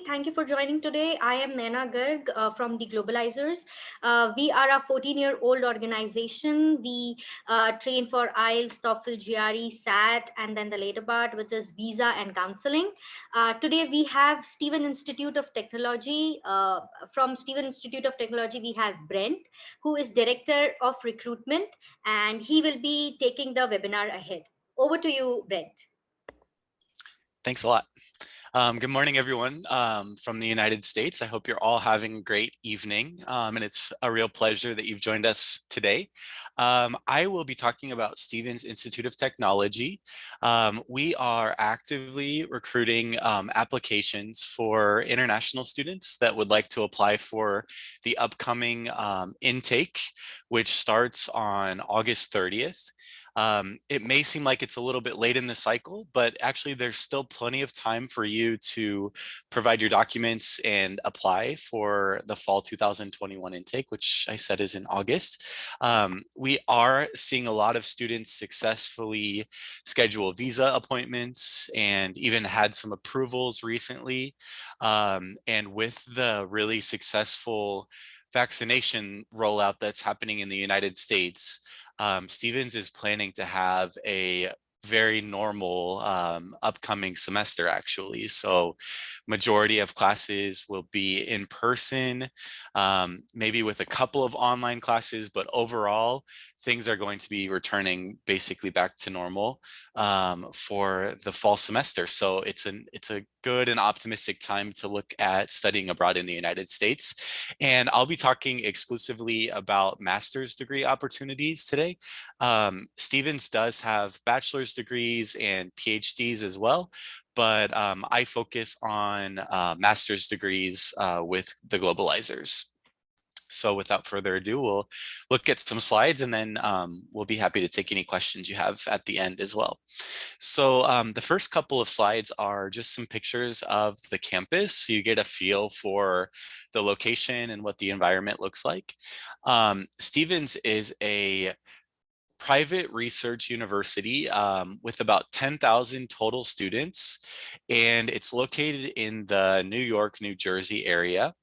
Thank you for joining today. I am Naina Garg from the Globalizers. We are a 14-year-old organization. We train for IELTS, TOEFL, GRE, SAT, and then the later part, which is visa and counseling. Today, we have Stephen Institute of Technology. From Stephen Institute of Technology, we have Brent, who is Director of Recruitment, and he will be taking the webinar ahead. Over to you, Brent. Thanks a lot. Good morning, everyone from the United States. I hope you're all having a great evening, and it's a real pleasure that you've joined us today. I will be talking about Stevens Institute of Technology. We are actively recruiting applications for international students that would like to apply for the upcoming intake, which starts on August 30th. It may seem like it's a little bit late in the cycle, but actually there's still plenty of time for you to provide your documents and apply for the fall 2021 intake, which I said is in August. We are seeing a lot of students successfully schedule visa appointments and even had some approvals recently. And with the really successful vaccination rollout that's happening in the United States, Stevens is planning to have a very normal upcoming semester, actually. So majority of classes will be in person, maybe with a couple of online classes, but overall things are going to be returning basically back to normal for the fall semester. So it's a good and optimistic time to look at studying abroad in the United States. And I'll be talking exclusively about master's degree opportunities today. Stevens does have bachelor's degrees and PhDs as well, but I focus on master's degrees with the Globalizers. So without further ado, we'll look at some slides and then we'll be happy to take any questions you have at the end as well. So the first couple of slides are just some pictures of the campus, so you get a feel for the location and what the environment looks like. Stevens is a private research university with about 10,000 total students, and it's located in the New York, New Jersey area.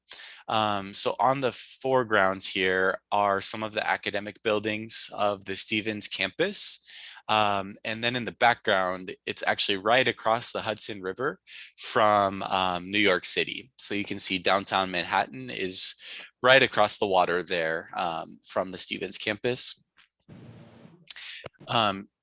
So on the foreground here are some of the academic buildings of the Stevens campus. And then in the background, it's actually right across the Hudson River from New York City. So you can see downtown Manhattan is right across the water there from the Stevens campus.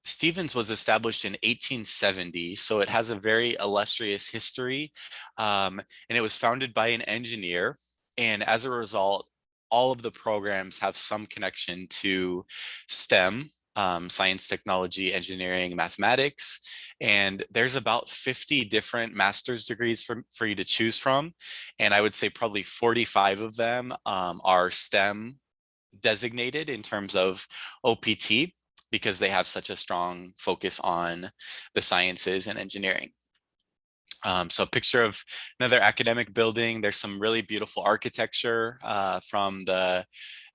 Stevens was established in 1870, so it has a very illustrious history, and it was founded by an engineer. And as a result, all of the programs have some connection to STEM, science, technology, engineering, mathematics. And there's about 50 different master's degrees for you to choose from. And I would say probably 45 of them are STEM designated in terms of OPT, because they have such a strong focus on the sciences and engineering. So a picture of another academic building. There's some really beautiful architecture from the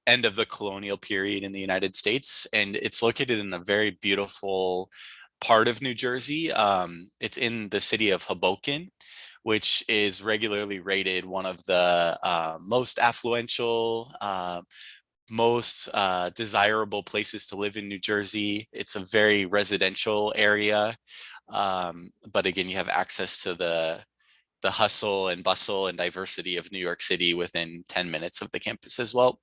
end of the colonial period in the United States, and it's located in a very beautiful part of New Jersey. It's in the city of Hoboken, which is regularly rated one of the most affluential, most desirable places to live in New Jersey. It's a very residential area, but again, you have access to the hustle and bustle and diversity of New York City within 10 minutes of the campus as well.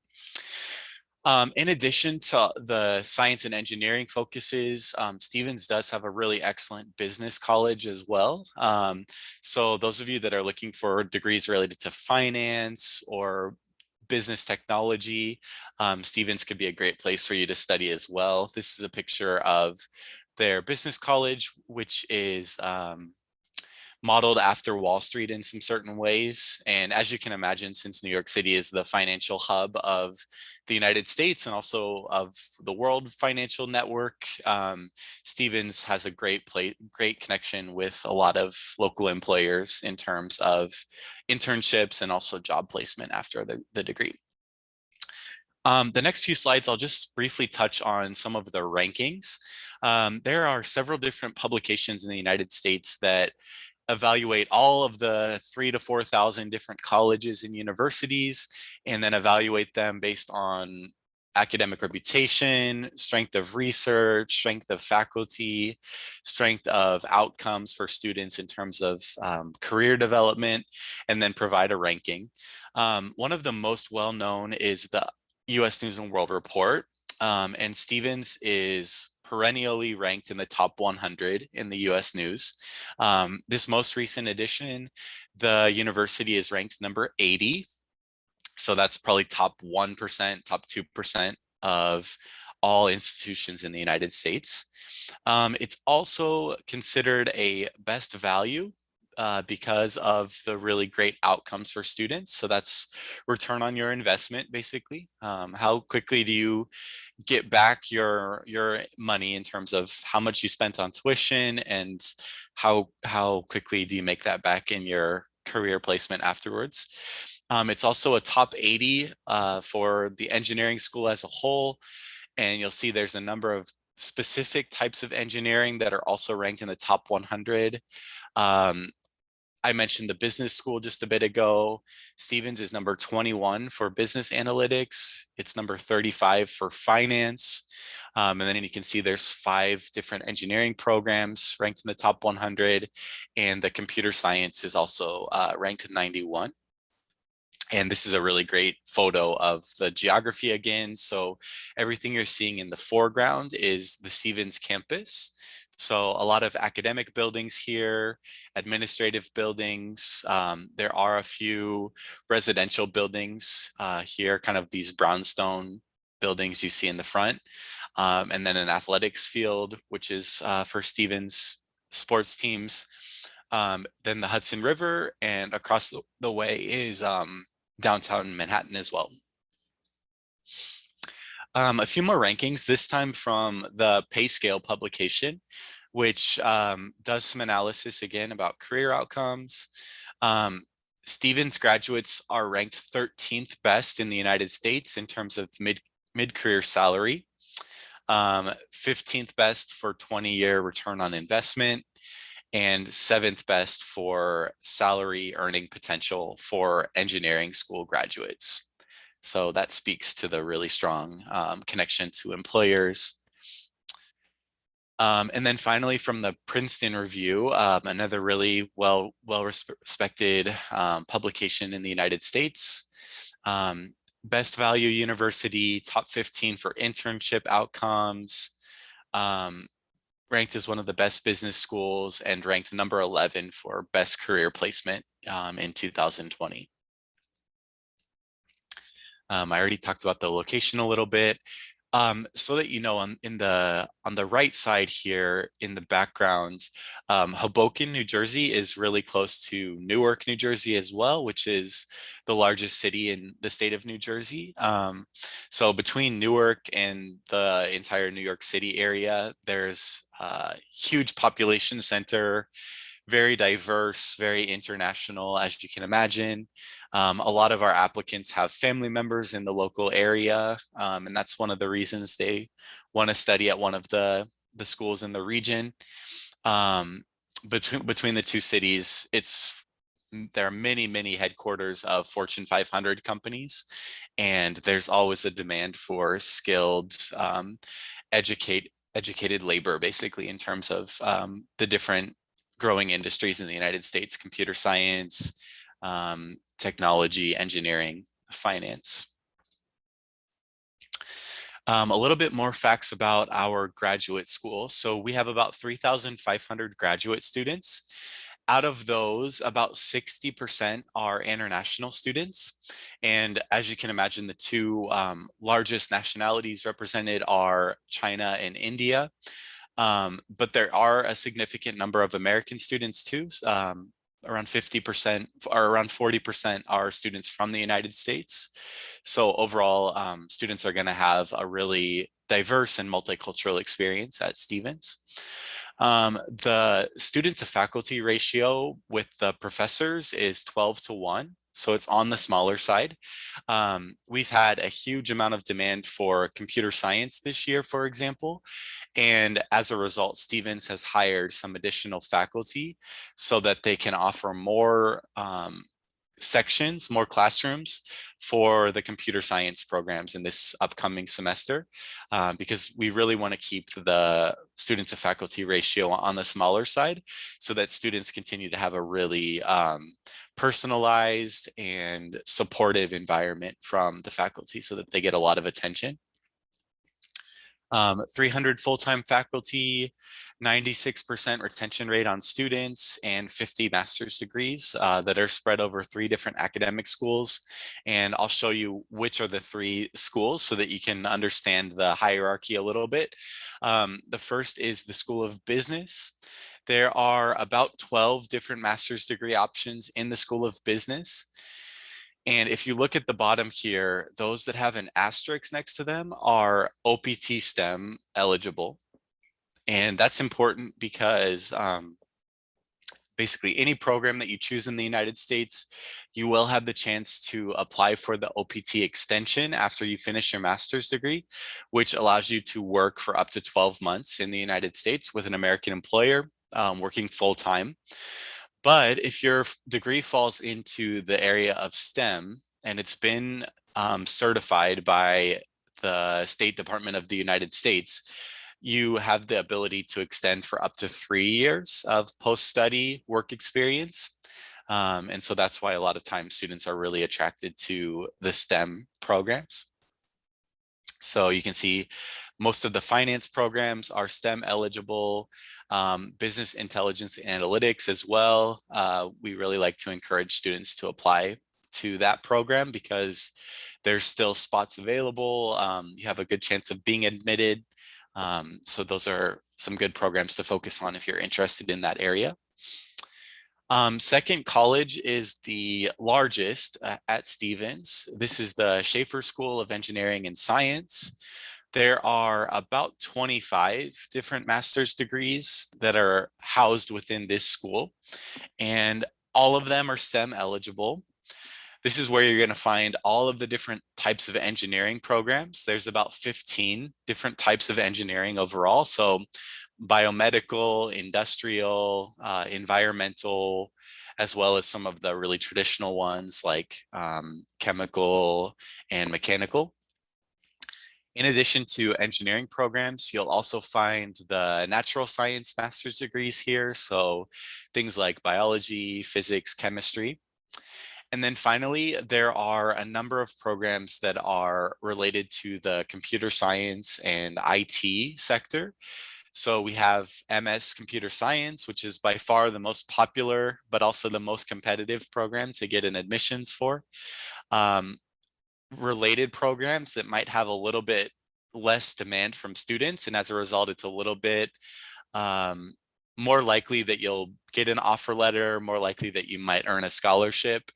In addition to the science and engineering focuses, Stevens does have a really excellent business college as well. So those of you that are looking for degrees related to finance or business technology, Stevens could be a great place for you to study as well. This is a picture of their business college, which is modeled after Wall Street in some certain ways. And as you can imagine, since New York City is the financial hub of the United States and also of the world financial network, Stevens has a great connection with a lot of local employers in terms of internships and also job placement after the degree. The next few slides, I'll just briefly touch on some of the rankings. There are several different publications in the United States that evaluate all of the 3,000 to 4,000 different colleges and universities, and then evaluate them based on academic reputation, strength of research, strength of faculty, strength of outcomes for students in terms of career development, and then provide a ranking. One of the most well-known is the US News and World Report, and Stevens is perennially ranked in the top 100 in the US News. This most recent edition, the university is ranked number 80. So that's probably top 1%, top 2% of all institutions in the United States. It's also considered a best value because of the really great outcomes for students. So that's return on your investment, basically. How quickly do you get back your money in terms of how much you spent on tuition, and how quickly do you make that back in your career placement afterwards. It's also a top 80 for the engineering school as a whole, and you'll see there's a number of specific types of engineering that are also ranked in the top 100. I mentioned the business school just a bit ago. Stevens is number 21 for business analytics. It's number 35 for finance. And then you can see there's 5 different engineering programs ranked in the top 100. And the computer science is also ranked 91. And this is a really great photo of the geography again. So everything you're seeing in the foreground is the Stevens campus. So a lot of academic buildings here, administrative buildings. There are a few residential buildings here, kind of these brownstone buildings you see in the front. And then an athletics field, which is for Stevens sports teams. Then the Hudson River, and across the way is downtown Manhattan as well. A few more rankings, this time from the PayScale publication, which does some analysis again about career outcomes. Stevens graduates are ranked 13th best in the United States in terms of mid-career salary, 15th best for 20-year return on investment, and 7th best for salary earning potential for engineering school graduates. So that speaks to the really strong connection to employers. And then finally, from the Princeton Review, another really well respected publication in the United States. Best value university, top 15 for internship outcomes, ranked as one of the best business schools, and ranked number 11 for best career placement in 2020. I already talked about the location a little bit. So that you know, on the right side here in the background, Hoboken, New Jersey is really close to Newark, New Jersey as well, which is the largest city in the state of New Jersey. So between Newark and the entire New York City area, there's a huge population center, very diverse, very international, as you can imagine. A lot of our applicants have family members in the local area, and that's one of the reasons they want to study at one of the schools in the region. Between the two cities, there are many headquarters of Fortune 500 companies, and there's always a demand for skilled, educated labor, basically, in terms of the different growing industries in the United States: computer science, technology, engineering, finance. A little bit more facts about our graduate school. So we have about 3,500 graduate students. Out of those, about 60% are international students. And as you can imagine, the two largest nationalities represented are China and India. But there are a significant number of American students too. Around 50% or around 40% are students from the United States. So overall, students are going to have a really diverse and multicultural experience at Stevens. The student to faculty ratio with the professors is 12 to 1. So it's on the smaller side. We've had a huge amount of demand for computer science this year, for example. And as a result, Stevens has hired some additional faculty so that they can offer more sections, more classrooms for the computer science programs in this upcoming semester, because we really want to keep the student to faculty ratio on the smaller side so that students continue to have a really personalized and supportive environment from the faculty so that they get a lot of attention. 300 full-time faculty, 96% retention rate on students, and 50 master's degrees that are spread over 3 different academic schools. And I'll show you which are the 3 schools so that you can understand the hierarchy a little bit. The first is the School of Business. There are about 12 different master's degree options in the School of Business. And if you look at the bottom here, those that have an asterisk next to them are OPT STEM eligible. And that's important because basically any program that you choose in the United States, you will have the chance to apply for the OPT extension after you finish your master's degree, which allows you to work for up to 12 months in the United States with an American employer, working full time. But if your degree falls into the area of STEM and it's been certified by the State Department of the United States, you have the ability to extend for up to 3 years of post-study work experience. And so that's why a lot of times students are really attracted to the STEM programs. So you can see most of the finance programs are STEM eligible, business intelligence and analytics as well. We really like to encourage students to apply to that program because there's still spots available. You have a good chance of being admitted. So those are some good programs to focus on if you're interested in that area. Second, college is the largest at Stevens. This is the Schaefer School of Engineering and Science. There are about 25 different master's degrees that are housed within this school, and all of them are STEM eligible. This is where you're going to find all of the different types of engineering programs. There's about 15 different types of engineering overall. So biomedical, industrial, environmental, as well as some of the really traditional ones like chemical and mechanical. In addition to engineering programs, you'll also find the natural science master's degrees here. So things like biology, physics, chemistry. And then finally, there are a number of programs that are related to the computer science and IT sector. So we have MS Computer Science, which is by far the most popular, but also the most competitive program to get an admissions for. Related programs that might have a little bit less demand from students, and as a result, it's a little bit more likely that you'll get an offer letter, more likely that you might earn a scholarship.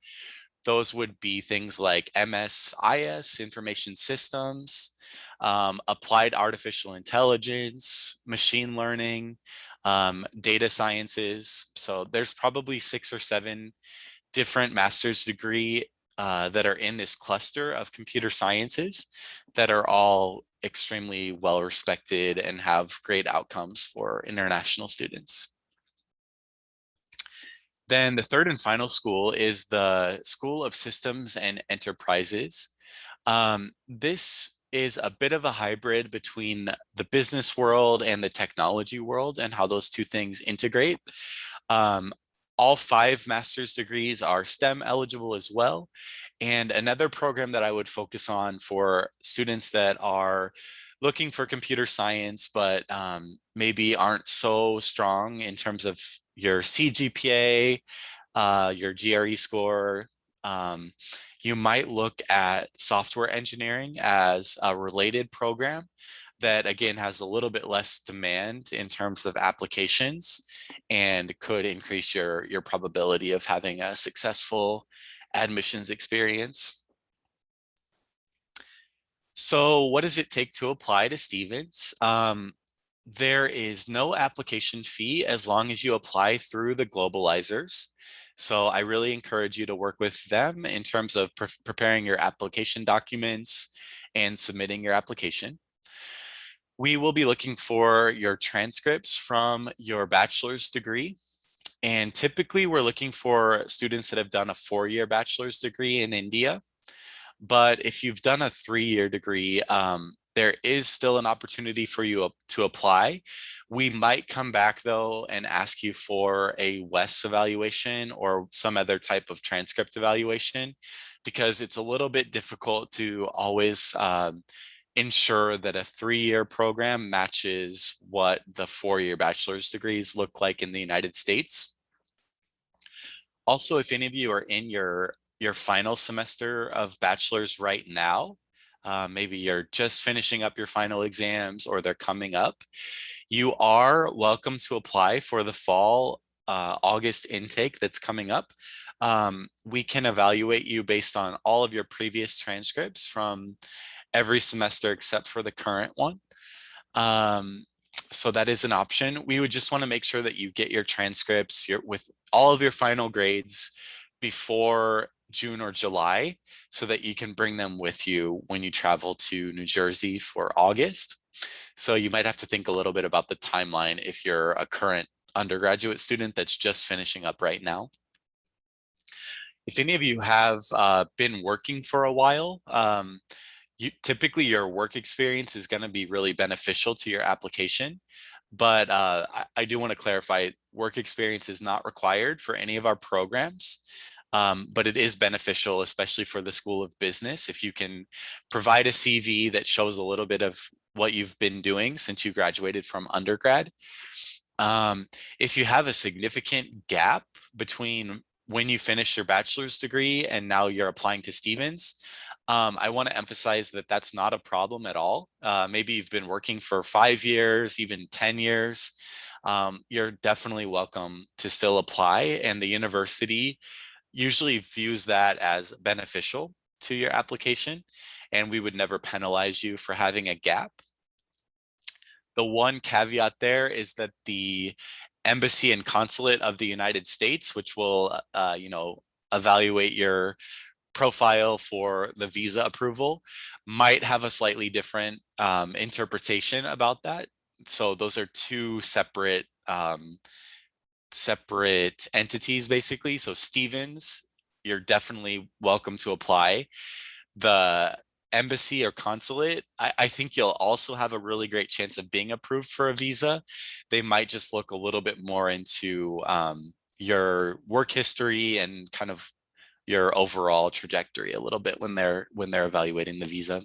Those would be things like MSIS, Information Systems, Applied Artificial Intelligence, Machine Learning, Data Sciences. So there's probably 6 or 7 different master's degree that are in this cluster of computer sciences that are all extremely well respected and have great outcomes for international students. Then the third and final school is the School of Systems and Enterprises. This is a bit of a hybrid between the business world and the technology world and how those two things integrate. All 5 master's degrees are STEM eligible as well. And another program that I would focus on for students that are looking for computer science, but maybe aren't so strong in terms of your CGPA, your GRE score, you might look at software engineering as a related program that again has a little bit less demand in terms of applications and could increase your probability of having a successful admissions experience. So what does it take to apply to Stevens? There is no application fee as long as you apply through the Globalizers. So I really encourage you to work with them in terms of preparing your application documents and submitting your application. We will be looking for your transcripts from your bachelor's degree. And typically we're looking for students that have done a 4-year bachelor's degree in India. But if you've done a 3-year degree, there is still an opportunity for you to apply. We might come back though and ask you for a WES evaluation or some other type of transcript evaluation, because it's a little bit difficult to always ensure that a 3-year program matches what the 4-year bachelor's degrees look like in the United States. Also, if any of you are in your final semester of bachelor's right now, maybe you're just finishing up your final exams or they're coming up, you are welcome to apply for the fall August intake that's coming up. We can evaluate you based on all of your previous transcripts from every semester except for the current one. Um, so that is an option. We would just want to make sure that you get your transcripts with all of your final grades before June or July, so that you can bring them with you when you travel to New Jersey for August. So you might have to think a little bit about the timeline if you're a current undergraduate student that's just finishing up right now. If any of you have been working for a while, typically your work experience is going to be really beneficial to your application. But I do want to clarify, work experience is not required for any of our programs. But it is beneficial, especially for the School of Business, if you can provide a CV that shows a little bit of what you've been doing since you graduated from undergrad. If you have a significant gap between when you finished your bachelor's degree and now you're applying to Stevens, I want to emphasize that that's not a problem at all. Maybe you've been working for 5 years, even 10 years. You're definitely welcome to still apply, and the university usually views that as beneficial to your application, and we would never penalize you for having a gap. The one caveat there is that the embassy and consulate of the United States, which will, evaluate your profile for the visa approval, might have a slightly different interpretation about that. So those are two separate entities, basically. So Stevens, you're definitely welcome to apply. The embassy or consulate, I think you'll also have a really great chance of being approved for a visa. They might just look a little bit more into your work history and kind of your overall trajectory a little bit when they're evaluating the visa.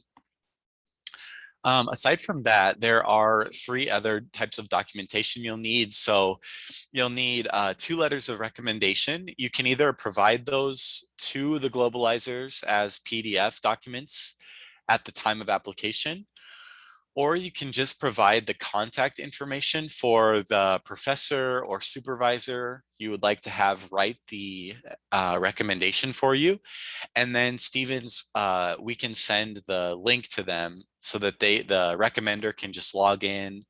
Aside from that, there are 3 other types of documentation you'll need. So you'll need 2 letters of recommendation. You can either provide those to the Globalizers as PDF documents at the time of application, or you can just provide the contact information for the professor or supervisor you would like to have write the recommendation for you. And then Stevens, we can send the link to them so that the recommender can just log in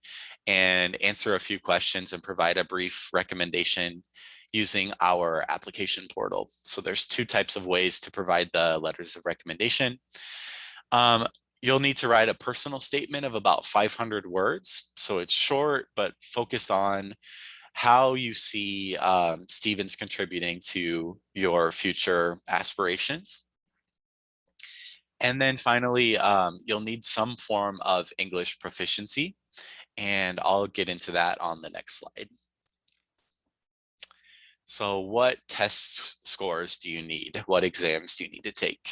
and answer a few questions and provide a brief recommendation using our application portal. So there's 2 types of ways to provide the letters of recommendation. You'll need to write a personal statement of about 500 words. So it's short, but focused on how you see Stevens contributing to your future aspirations. And then finally, you'll need some form of English proficiency, and I'll get into that on the next slide. So what test scores do you need? What exams do you need to take?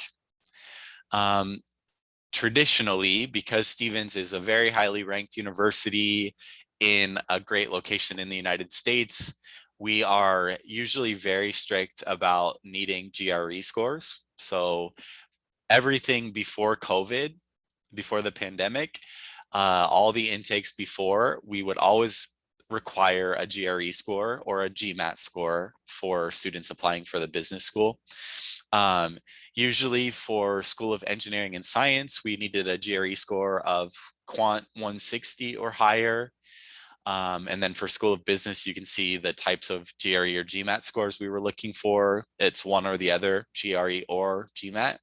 Traditionally, because Stevens is a very highly ranked university in a great location in the United States, we are usually very strict about needing GRE scores. So everything before COVID, before the pandemic, all the intakes before, we would always require a GRE score or a GMAT score for students applying for the business school. Usually for School of Engineering and Science, we needed a GRE score of Quant 160 or higher. And then for School of Business, you can see the types of GRE or GMAT scores we were looking for. It's one or the other, GRE or GMAT.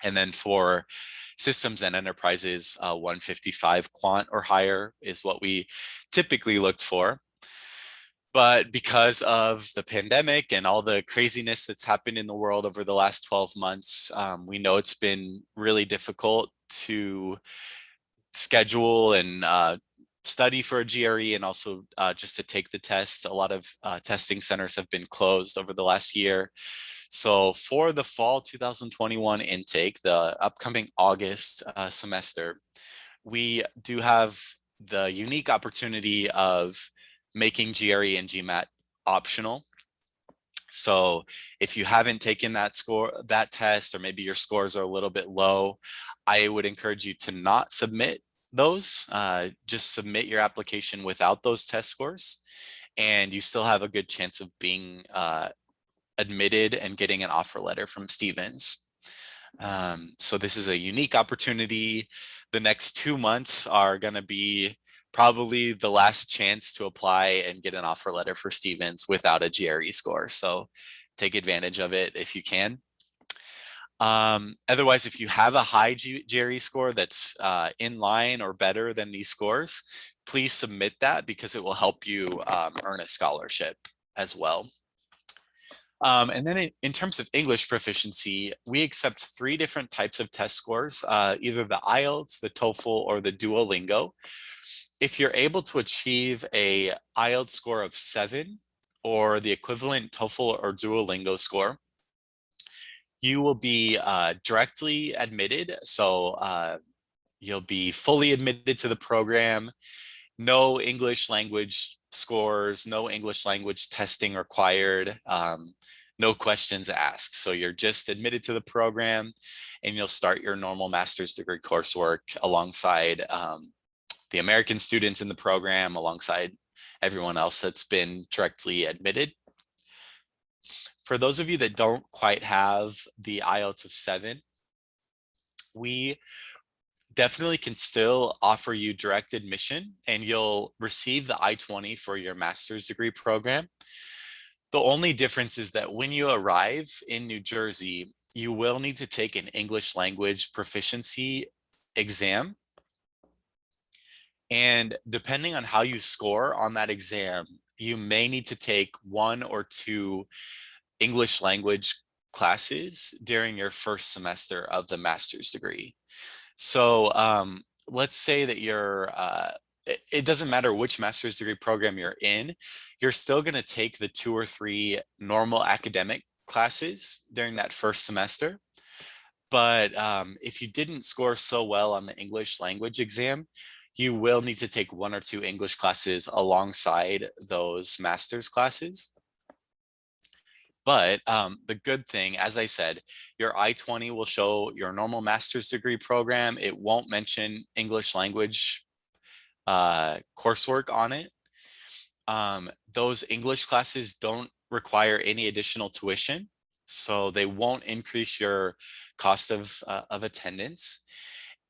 And then for Systems and Enterprises, 155 quant or higher is what we typically looked for. But because of the pandemic and all the craziness that's happened in the world over the last 12 months, we know it's been really difficult to schedule and study for a GRE, and also just to take the test. A lot of testing centers have been closed over the last year. So for the fall 2021 intake, the upcoming August semester, we do have the unique opportunity of making GRE and GMAT optional. So if you haven't taken that test, or maybe your scores are a little bit low, I would encourage you to not submit those. Just submit your application without those test scores, and you still have a good chance of being admitted and getting an offer letter from Stevens. So this is a unique opportunity. The next 2 months are going to be probably the last chance to apply and get an offer letter for Stevens without a GRE score. So take advantage of it if you can. Otherwise, if you have a high GRE score that's in line or better than these scores, please submit that, because it will help you earn a scholarship as well. And then in terms of English proficiency, we accept 3 different types of test scores, either the IELTS, the TOEFL, or the Duolingo. If you're able to achieve a IELTS score of 7 or the equivalent TOEFL or Duolingo score, you will be directly admitted. So you'll be fully admitted to the program. No English language scores, no English language testing required, no questions asked. So you're just admitted to the program, and you'll start your normal master's degree coursework alongside the American students in the program, alongside everyone else that's been directly admitted. For those of you that don't quite have the IELTS of 7, we definitely can still offer you direct admission, and you'll receive the I-20 for your master's degree program. The only difference is that when you arrive in New Jersey, you will need to take an English language proficiency exam. And depending on how you score on that exam, you may need to take 1 or 2 English language classes during your first semester of the master's degree. So let's say that it doesn't matter which master's degree program you're in, you're still going to take the 2 or 3 normal academic classes during that first semester. But if you didn't score so well on the English language exam, you will need to take 1 or 2 English classes alongside those master's classes. But the good thing, as I said, your I-20 will show your normal master's degree program. It won't mention English language coursework on it. Those English classes don't require any additional tuition, so they won't increase your cost of attendance.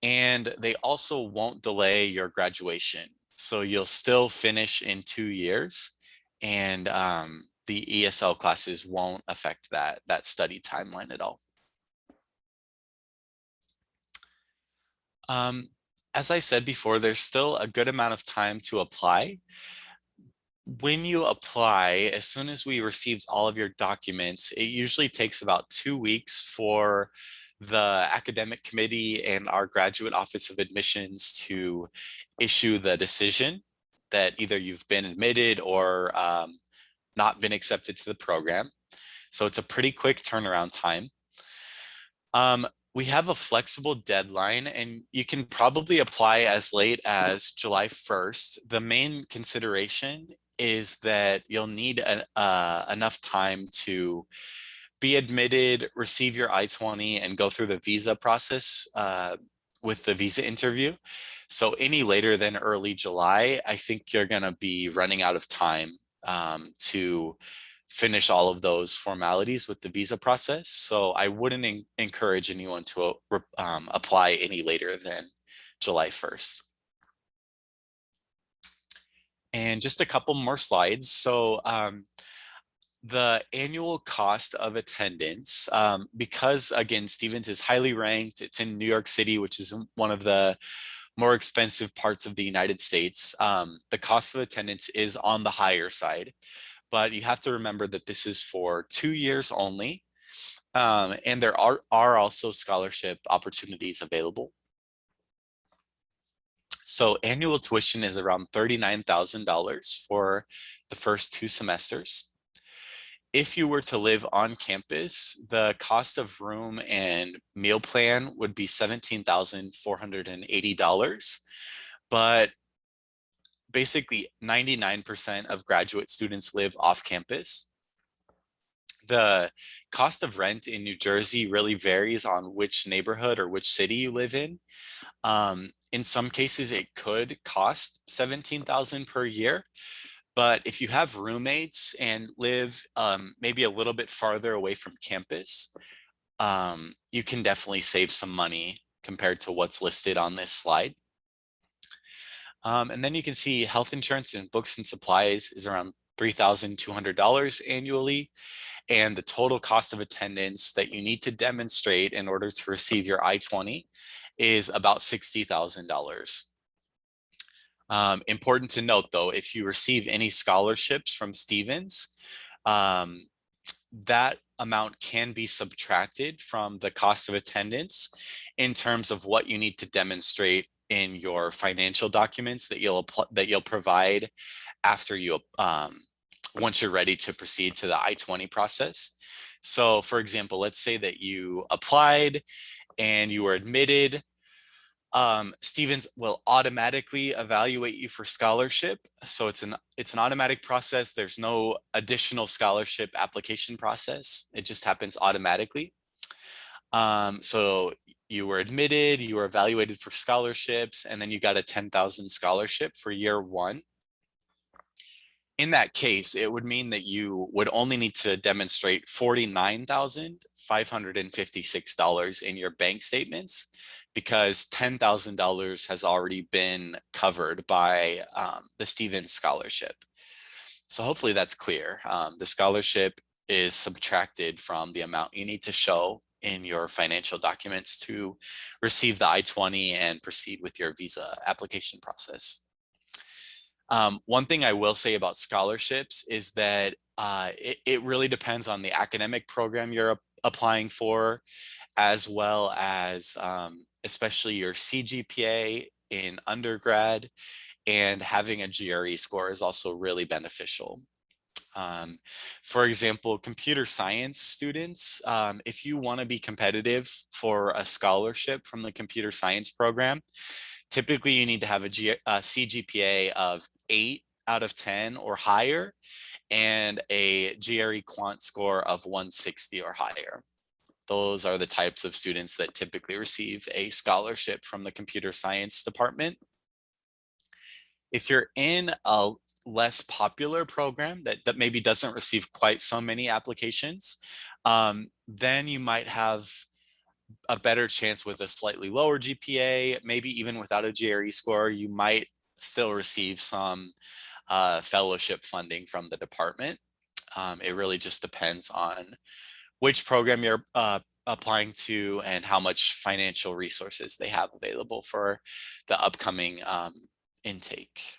And they also won't delay your graduation. So you'll still finish in 2 years, and the ESL classes won't affect that study timeline at all. As I said before, there's still a good amount of time to apply. When you apply, as soon as we received all of your documents, it usually takes about 2 weeks for the academic committee and our graduate office of admissions to issue the decision that either you've been admitted or not been accepted to the program. So it's a pretty quick turnaround time. We have a flexible deadline, and you can probably apply as late as July 1st. The main consideration is that you'll need enough time to be admitted, receive your I-20, and go through the visa process with the visa interview. So any later than early July, I think you're going to be running out of time to finish all of those formalities with the visa process. So I wouldn't encourage anyone to apply any later than July 1st. And just a couple more slides. So the annual cost of attendance, because again, Stevens is highly ranked, it's in New York City, which is one of the more expensive parts of the United States. The cost of attendance is on the higher side, but you have to remember that this is for 2 years only. And there are also scholarship opportunities available. So annual tuition is around $39,000 for the first 2 semesters. If you were to live on campus, the cost of room and meal plan would be $17,480. But basically 99% of graduate students live off campus. The cost of rent in New Jersey really varies on which neighborhood or which city you live in. In some cases, it could cost $17,000 per year. But if you have roommates and live maybe a little bit farther away from campus, you can definitely save some money compared to what's listed on this slide. And then you can see health insurance and books and supplies is around $3,200 annually. And the total cost of attendance that you need to demonstrate in order to receive your I-20 is about $60,000. Important to note though, if you receive any scholarships from Stevens, that amount can be subtracted from the cost of attendance in terms of what you need to demonstrate in your financial documents that you'll provide after you once you're ready to proceed to the I-20 process. So for example, let's say that you applied and you were admitted. Stevens will automatically evaluate you for scholarship. So it's an automatic process. There's no additional scholarship application process. It just happens automatically. So you were admitted, you were evaluated for scholarships, and then you got a 10,000 scholarship for year one. In that case, it would mean that you would only need to demonstrate $49,556 in your bank statements because $10,000 has already been covered by the Stevens scholarship. So hopefully that's clear. The scholarship is subtracted from the amount you need to show in your financial documents to receive the I-20 and proceed with your visa application process. One thing I will say about scholarships is that it really depends on the academic program you're applying for, as well as especially your CGPA in undergrad, and having a GRE score is also really beneficial. For example, computer science students, if you want to be competitive for a scholarship from the computer science program, typically you need to have a CGPA of 8 out of 10 or higher and a GRE quant score of 160 or higher. Those are the types of students that typically receive a scholarship from the computer science department. If you're in a less popular program that maybe doesn't receive quite so many applications, then you might have a better chance with a slightly lower GPA, maybe even without a GRE score, you might still receive some fellowship funding from the department. It really just depends on which program you're applying to and how much financial resources they have available for the upcoming intake.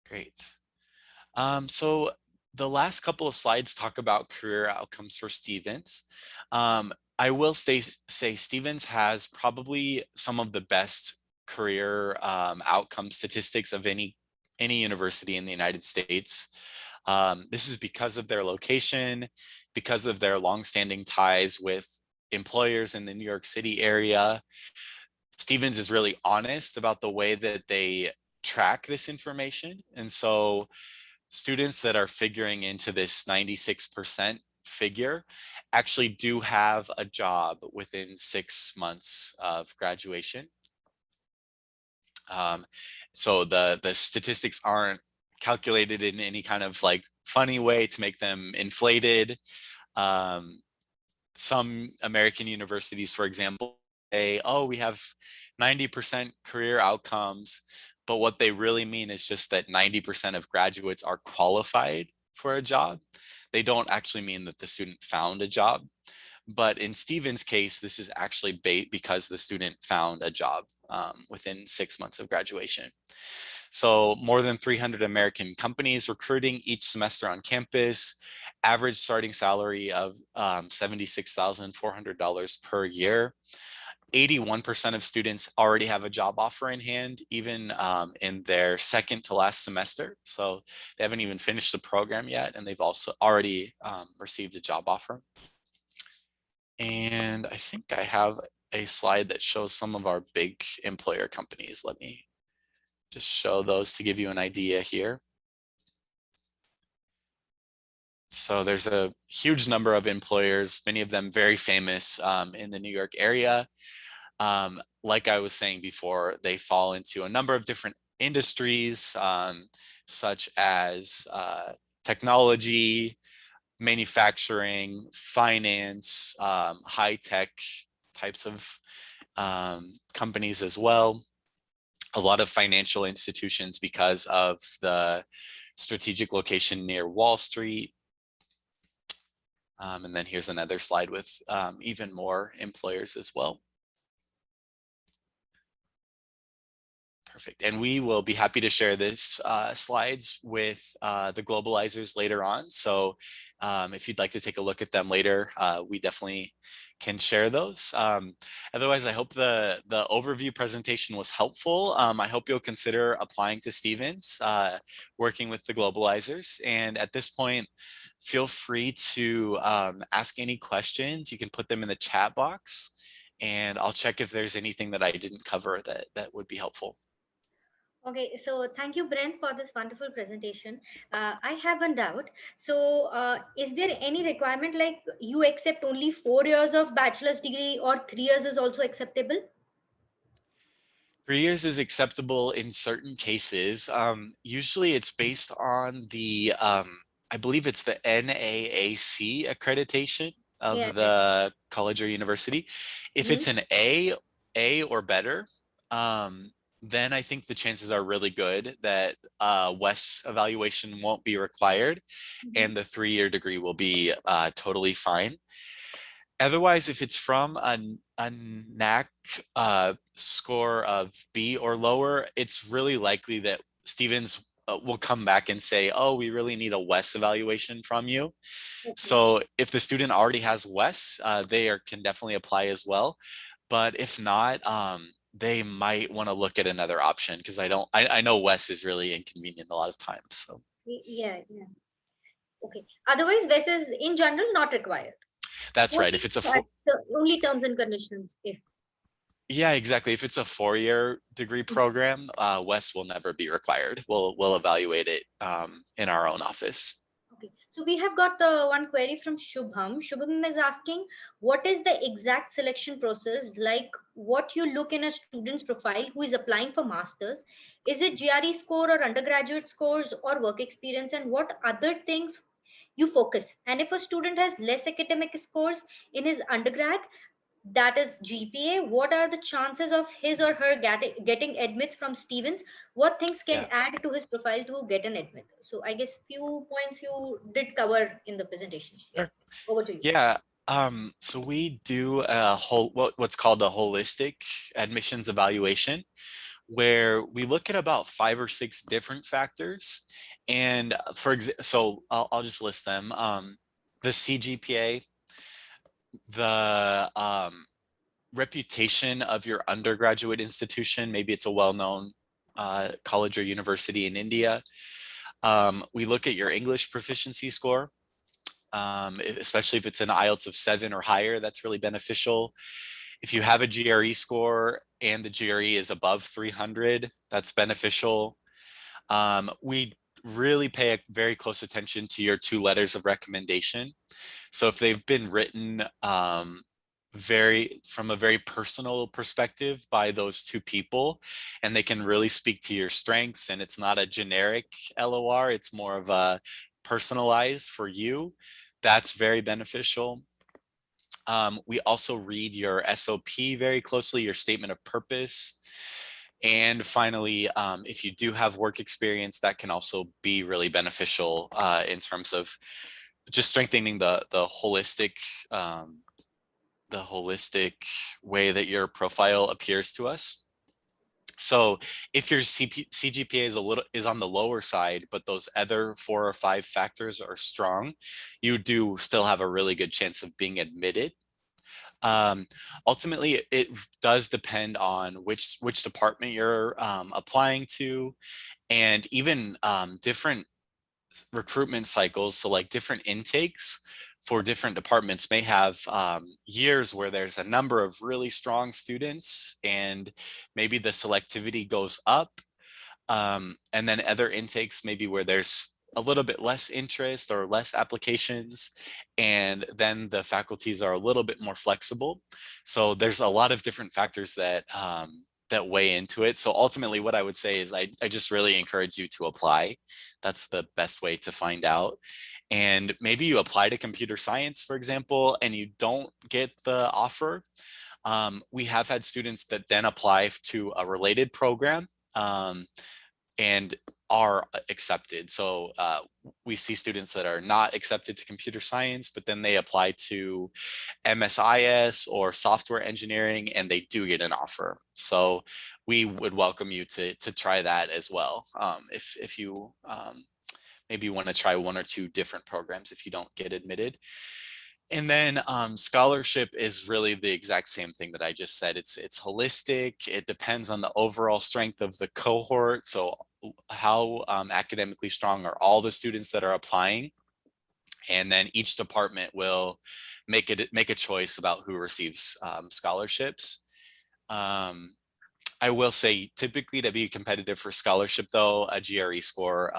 Great. So the last couple of slides talk about career outcomes for Stevens. I will say Stevens has probably some of the best career outcome statistics of any university in the United States. This is because of their location, because of their longstanding ties with employers in the New York City area. Stevens is really honest about the way that they track this information. And so students that are figuring into this 96% figure actually do have a job within 6 months of graduation. So the statistics aren't calculated in any kind of like funny way to make them inflated. Some American universities, for example, say, oh, we have 90% career outcomes, but what they really mean is just that 90% of graduates are qualified for a job. They don't actually mean that the student found a job. But in Stephen's case, this is actually because the student found a job within 6 months of graduation. So more than 300 American companies recruiting each semester on campus, average starting salary of $76,400 per year. 81% of students already have a job offer in hand, even in their second to last semester. So they haven't even finished the program yet, and they've also already received a job offer. And I think I have a slide that shows some of our big employer companies. Let me just show those to give you an idea here. So there's a huge number of employers, many of them very famous in the New York area. Like I was saying before, they fall into a number of different industries, such as technology, manufacturing, finance, high-tech types of companies as well. A lot of financial institutions because of the strategic location near Wall Street. And then here's another slide with even more employers as well. Perfect. And we will be happy to share this slides with the Globalizers later on. So if you'd like to take a look at them later, we definitely can share those. Otherwise, I hope the overview presentation was helpful. I hope you'll consider applying to Stevens, working with the Globalizers. And at this point, feel free to ask any questions. You can put them in the chat box, and I'll check if there's anything that I didn't cover that would be helpful. Okay, so thank you, Brent, for this wonderful presentation. I have a doubt. So, is there any requirement like you accept only 4 years of bachelor's degree, or 3 years is also acceptable? 3 years is acceptable in certain cases. Usually it's based on the, I believe it's the NAAC accreditation Yeah. of the college or university. If Mm-hmm. it's an A or better, then I think the chances are really good that WES evaluation won't be required Mm-hmm. and the 3-year degree will be totally fine. Otherwise, if it's from a NAC score of B or lower, it's really likely that Stevens will come back and say, oh, we really need a WES evaluation from you. Okay. So if the student already has WES, can definitely apply as well. But if not, they might want to look at another option because I know WES is really inconvenient a lot of times. So Yeah, yeah. Okay. Otherwise, this is in general not required. that's right. Only If it's a only terms and conditions. If Yeah, exactly. If it's a 4-year degree program, WES will never be required. We'll evaluate it in our own office. Okay, so we have got the one query from Shubham. Shubham is asking, what is the exact selection process like? What you look in a student's profile who is applying for masters? Is it GRE score or undergraduate scores or work experience, and what other things you focus? And if a student has less academic scores in his undergrad, that is GPA, what are the chances of his or her getting admits from Stevens? What things can Yeah. add to his profile to get an admit? So I guess few points you did cover in the presentation. Yeah, Sure. over to you. Yeah. So we do a what's called a holistic admissions evaluation, where we look at about 5 or 6 different factors. And so I'll just list them. The CGPA, the reputation of your undergraduate institution. Maybe it's a well-known college or university in India. We look at your English proficiency score, especially if it's an IELTS of 7 or higher. That's really beneficial. If you have a GRE score and the GRE is above 300, that's beneficial. We really pay a very close attention to your 2 letters of recommendation. So if they've been written from a very personal perspective by those 2 people, and they can really speak to your strengths, and it's not a generic LOR, it's more of a personalized for you, that's very beneficial. We also read your SOP very closely, your statement of purpose. And finally, if you do have work experience, that can also be really beneficial in terms of just strengthening the holistic way that your profile appears to us. So if your CGPA is on the lower side, but those other 4 or 5 factors are strong, you do still have a really good chance of being admitted. Um, Ultimately, it does depend on which department you're applying to, and even different recruitment cycles. So like different intakes for different departments may have years where there's a number of really strong students and maybe the selectivity goes up, and then other intakes maybe where there's a little bit less interest or less applications, and then the faculties are a little bit more flexible. So there's a lot of different factors that weigh into it. So ultimately what I would say is I just really encourage you to apply. That's the best way to find out. And maybe you apply to computer science, for example, and you don't get the offer. We have had students that then apply to a related program, and are accepted. So we see students that are not accepted to computer science, but then they apply to MSIS or software engineering, and they do get an offer. So we would welcome you to try that as well. If you maybe want to try 1 or 2 different programs if you don't get admitted. And then scholarship is really the exact same thing that I just said. It's holistic. It depends on the overall strength of the cohort. So how academically strong are all the students that are applying? And then each department will make a choice about who receives scholarships. I will say, typically, to be competitive for scholarship, though, a GRE score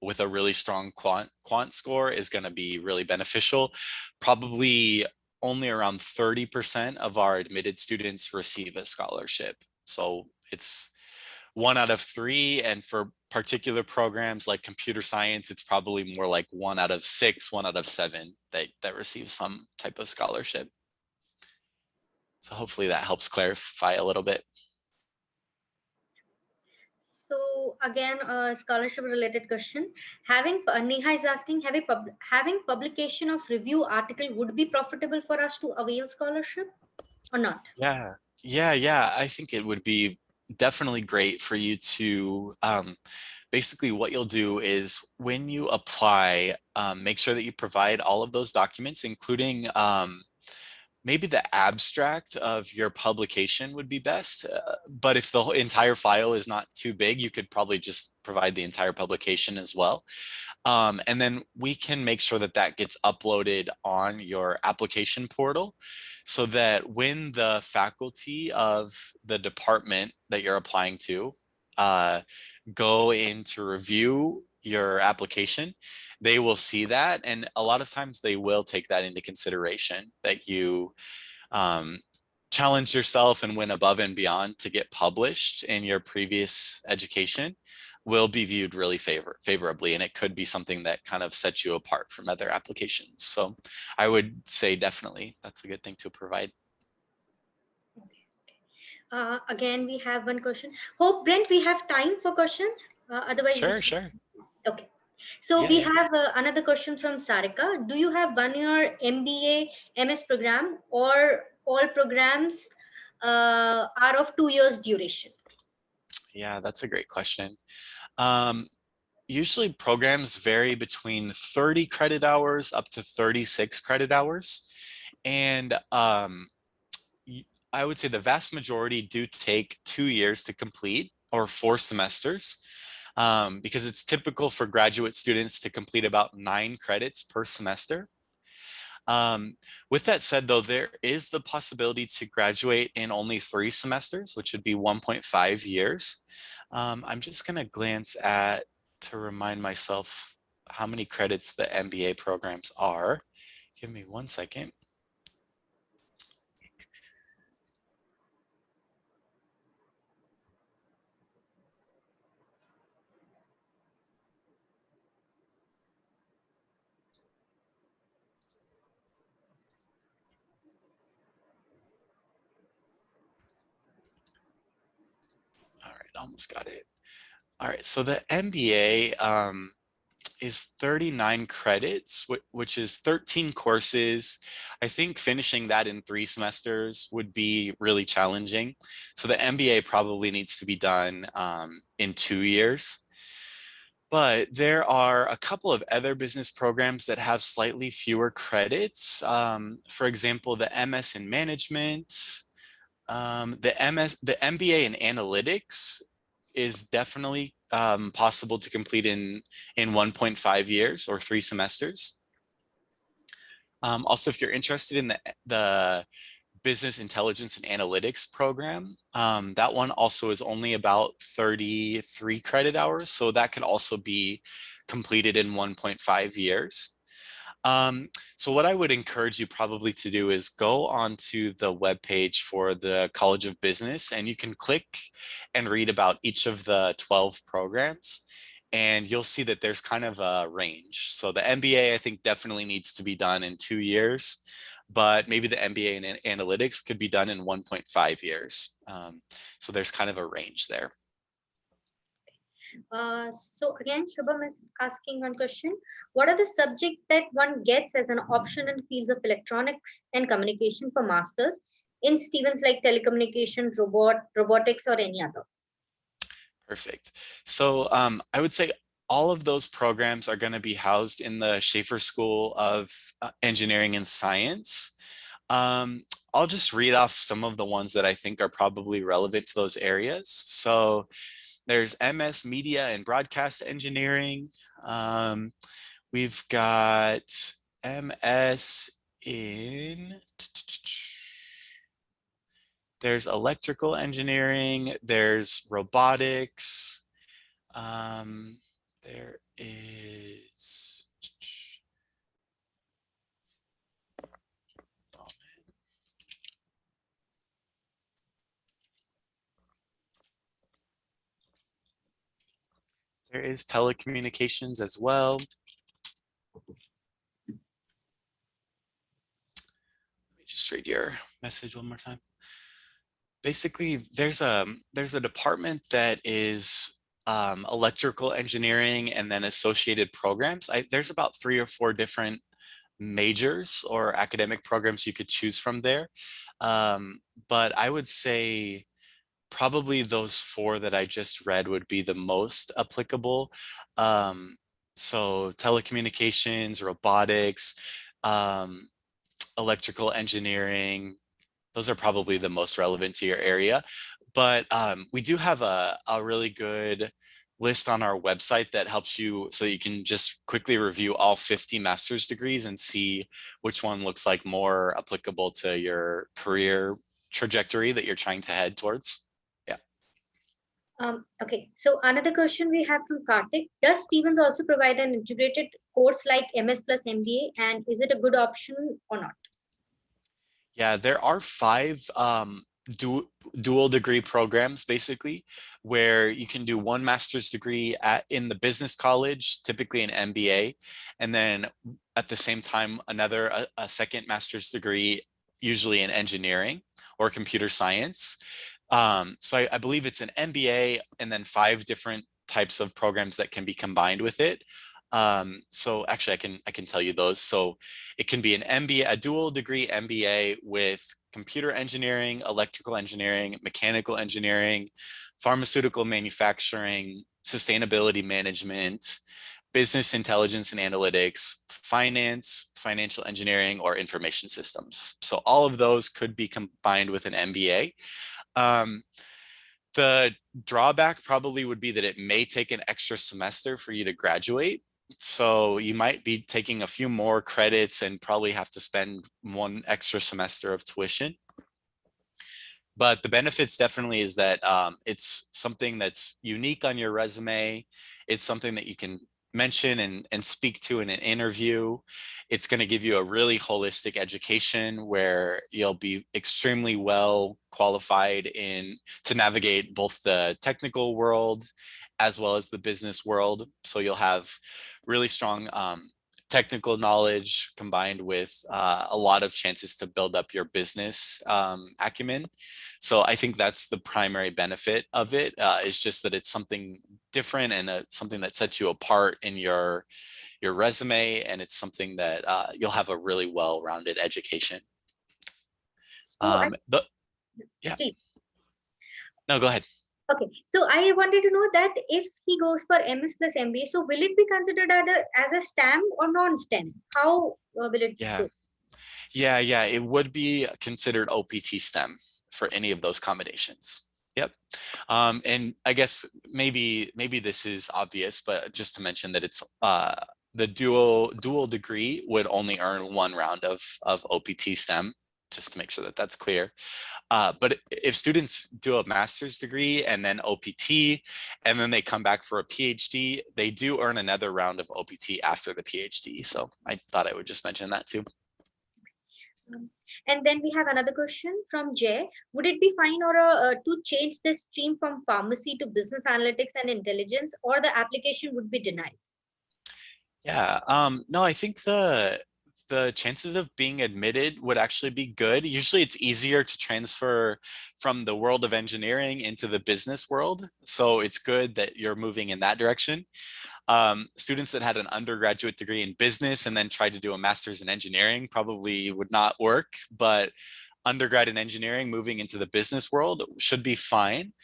with a really strong quant score is going to be really beneficial. Probably only around 30% of our admitted students receive a scholarship. So it's 1 out of 3. And for particular programs like computer science, it's probably more like 1 out of 6, 1 out of 7 that receive some type of scholarship. So hopefully that helps clarify a little bit. So again, a scholarship related question. Neha is asking, having publication of review article would be profitable for us to avail scholarship or not? Yeah. I think it would be definitely great for you to basically what you'll do is when you apply, make sure that you provide all of those documents, including maybe the abstract of your publication would be best. But if the entire file is not too big, you could probably just provide the entire publication as well. And then we can make sure that that gets uploaded on your application portal so that when the faculty of the department that you're applying to uh, go in to review your application, they will see that. And a lot of times they will take that into consideration, that you um, challenge yourself and went above and beyond to get published in your previous education will be viewed really favorably. And it could be something that kind of sets you apart from other applications. So I would say definitely that's a good thing to provide. Again, we have one question. Hope, Brent, we have time for questions. Otherwise, Sure. okay. So we Yeah. have another question from Sarika. Do you have 1-year MBA, MS program, or all programs are of 2 years duration? Yeah, that's a great question. Um, Usually programs vary between 30 credit hours up to 36 credit hours. And I would say the vast majority do take 2 years to complete, or 4 semesters, because it's typical for graduate students to complete about 9 credits per semester. Um, with that said, though, there is the possibility to graduate in only 3 semesters, which would be 1.5 years. I'm just going to glance at to remind myself how many credits the MBA programs are. Give me 1 second. almost got it. All right, so the MBA is 39 credits, which is 13 courses. I think finishing that in 3 semesters would be really challenging. So the MBA probably needs to be done in 2 years. But there are a couple of other business programs that have slightly fewer credits. For example, the MS in management, the MBA in analytics is definitely possible to complete in 1.5 years or 3 semesters. Also, if you're interested in the business intelligence and analytics program, that one also is only about 33 credit hours. So that could also be completed in 1.5 years. Um, so what I would encourage you probably to do is go onto the webpage for the College of Business, and you can click and read about each of the 12 programs. And you'll see that there's kind of a range. So the MBA, I think, definitely needs to be done in 2 years, but maybe the MBA in analytics could be done in 1.5 years. So there's kind of a range there. So again, Shubham is asking one question. What are the subjects that one gets as an option in fields of electronics and communication for masters in Stevens, like telecommunication, robotics, or any other? Perfect. So I would say all of those programs are going to be housed in the Schaefer School of Engineering and Science. I'll just read off some of the ones that I think are probably relevant to those areas. So there's MS Media and Broadcast Engineering. We've got MS in, there's electrical engineering, there's robotics, there is, there is telecommunications as well. Let me just read your message one more time. Basically, there's a department that is electrical engineering and then associated programs. There's about 3 or 4 different majors or academic programs you could choose from there. But I would say probably those 4 that I just read would be the most applicable. So telecommunications, robotics, electrical engineering, those are probably the most relevant to your area. But we do have a really good list on our website that helps you so you can just quickly review all 50 master's degrees and see which one looks like more applicable to your career trajectory that you're trying to head towards. Yeah. Okay, so another question we have from Karthik. Does Stevens also provide an integrated course like MS plus MBA, and is it a good option or not? Yeah, there are 5 dual degree programs basically where you can do one master's degree in the business college, typically an MBA, and then at the same time a second master's degree, usually in engineering or computer science. So I believe it's an MBA and then 5 different types of programs that can be combined with it. So actually I can tell you those. So it can be an MBA, a dual degree MBA with computer engineering, electrical engineering, mechanical engineering, pharmaceutical manufacturing, sustainability management, business intelligence and analytics, finance, financial engineering, or information systems. So all of those could be combined with an MBA. The drawback probably would be that it may take an extra semester for you to graduate. So you might be taking a few more credits and probably have to spend 1 extra semester of tuition. But the benefits definitely is that it's something that's unique on your resume. It's something that you can mention and speak to in an interview. It's going to give you a really holistic education where you'll be extremely well qualified to navigate both the technical world as well as the business world. So you'll have really strong technical knowledge combined with a lot of chances to build up your business acumen. So I think that's the primary benefit of it, is just that it's something different and something that sets you apart in your resume, and it's something that you'll have a really well-rounded education. So I Yeah, please. no, go ahead. Okay, so I wanted to know that if he goes for MS plus MBA, so will it be considered as a STEM or non-STEM? How will it Yeah, go? yeah, it would be considered OPT STEM for any of those combinations. Yep. And I guess maybe this is obvious, but just to mention that it's the dual degree would only earn one round of OPT STEM, just to make sure that that's clear. But if students do a master's degree and then OPT, and then they come back for a PhD, they do earn another round of OPT after the PhD. So I thought I would just mention that too. Um, and then we have another question from Jay. Would it be fine or to change the stream from pharmacy to business analytics and intelligence, or the application would be denied? Yeah, no, I think the chances of being admitted would actually be good. Usually it's easier to transfer from the world of engineering into the business world. So it's good that you're moving in that direction. Students that had an undergraduate degree in business and then tried to do a master's in engineering probably would not work, but undergrad in engineering moving into the business world should be fine.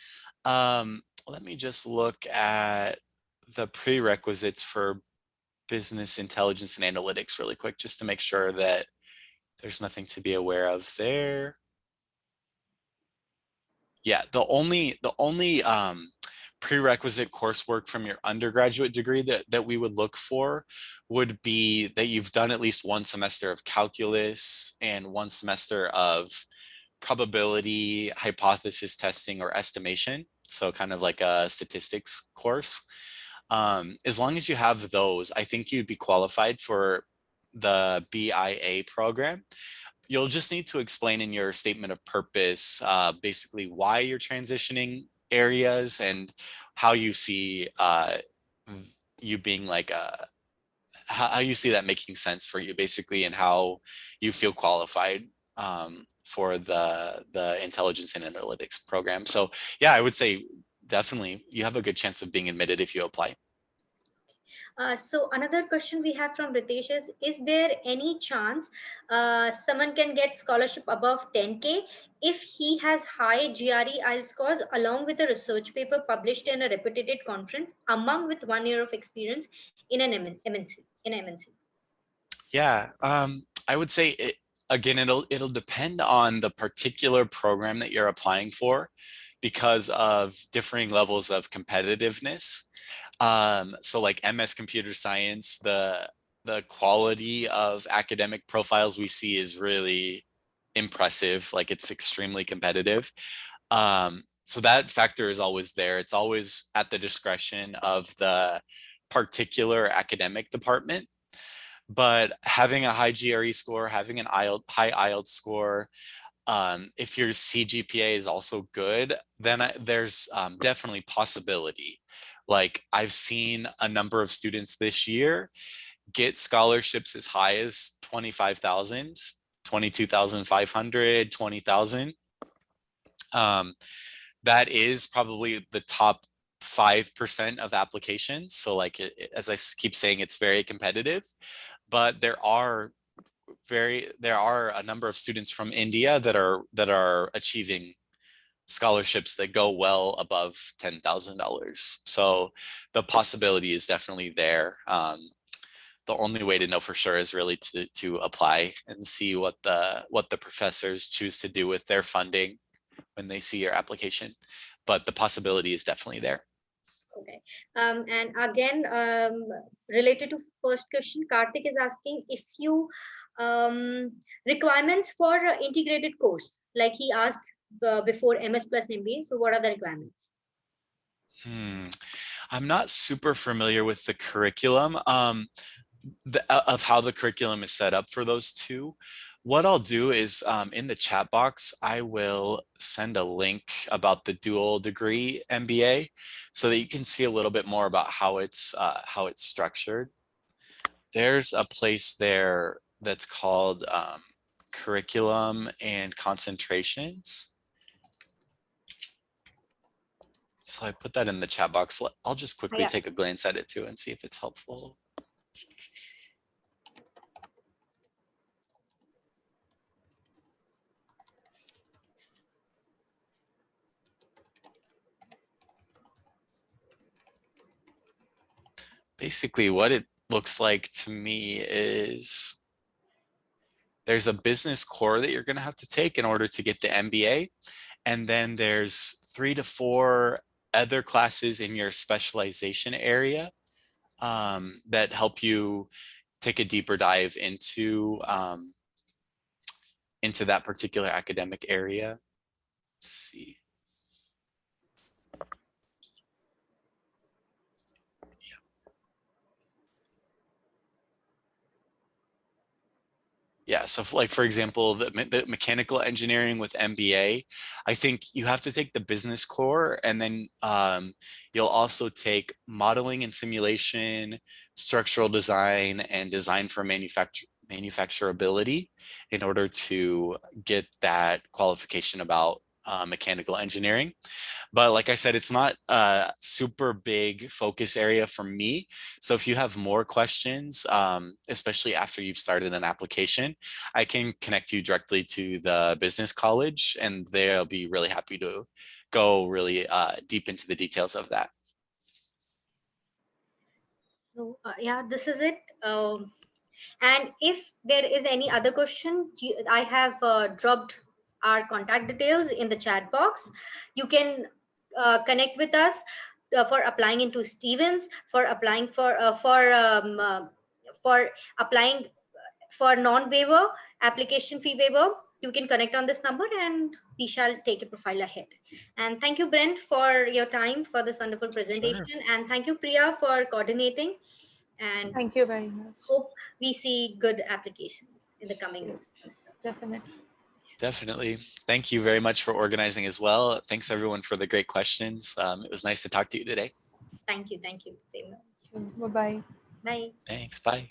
Let me just look at the prerequisites for business intelligence and analytics really quick, just to make sure that there's nothing to be aware of there. Yeah, the only prerequisite coursework from your undergraduate degree that we would look for would be that you've done at least one semester of calculus and one semester of probability, hypothesis testing, or estimation. So kind of like a statistics course. As long as you have those, I think you'd be qualified for the BIA program. You'll just need to explain in your statement of purpose, basically why you're transitioning areas and how you see you being like how you see that making sense for you, basically, and how you feel qualified for the intelligence and analytics program. So yeah, I would say definitely you have a good chance of being admitted if you apply. So another question we have from Ritesh is there any chance someone can get scholarship above 10K if he has high GRE IELTS scores along with a research paper published in a reputed conference among with 1 year of experience in an MNC? Yeah, I would say again, it'll depend on the particular program that you're applying for because of differing levels of competitiveness. So like MS Computer Science, the quality of academic profiles we see is really impressive. Like it's extremely competitive. So that factor is always there. It's always at the discretion of the particular academic department. But having a high GRE score, having an high IELTS score, if your CGPA is also good, then there's definitely possibility. Like I've seen a number of students this year get scholarships as high as 25,000, 22,500, 20,000. That is probably the top 5% of applications. So like, as I keep saying, it's very competitive, but there are a number of students from India that are achieving scholarships that go well above $10,000. So the possibility is definitely there. The only way to know for sure is really to apply and see what the professors choose to do with their funding when they see your application. But the possibility is definitely there. Okay. And again, related to first question, Karthik is asking if you requirements for integrated course, like he asked before MS plus MBA. So what are the requirements? I'm not super familiar with the curriculum of how the curriculum is set up for those two. What I'll do is in the chat box, I will send a link about the dual degree MBA so that you can see a little bit more about how it's structured. There's a place there that's called curriculum and concentrations. So I put that in the chat box. I'll just quickly Yeah. take a glance at it too and see if it's helpful. Basically, what it looks like to me is there's a business core that you're going to have to take in order to get the MBA. And then there's 3 to 4 other classes in your specialization area that help you take a deeper dive into that particular academic area. Let's see. Yeah, so like for example, the mechanical engineering with MBA, I think you have to take the business core, and then you'll also take modeling and simulation, structural design, and design for manufacturability in order to get that qualification about mechanical engineering. But like I said, it's not a super big focus area for me. So if you have more questions, especially after you've started an application, I can connect you directly to the business college, and they'll be really happy to go really deep into the details of that. So yeah, this is it. And if there is any other question, I have dropped our contact details in the chat box. You can connect with us for applying into Stevens, for applying for applying for non-waiver application fee waiver. You can connect on this number, and we shall take a profile ahead. And thank you, Brent, for your time for this wonderful presentation. Sure. And thank you, Priya, for coordinating. And Thank you very much. hope we see good applications in the coming Yes, semester. definitely. Definitely. Thank you very much for organizing as well. Thanks everyone for the great questions. It was nice to talk to you today. Thank you. Thank you. Same. Sure. Bye-bye. Bye. Thanks. Bye.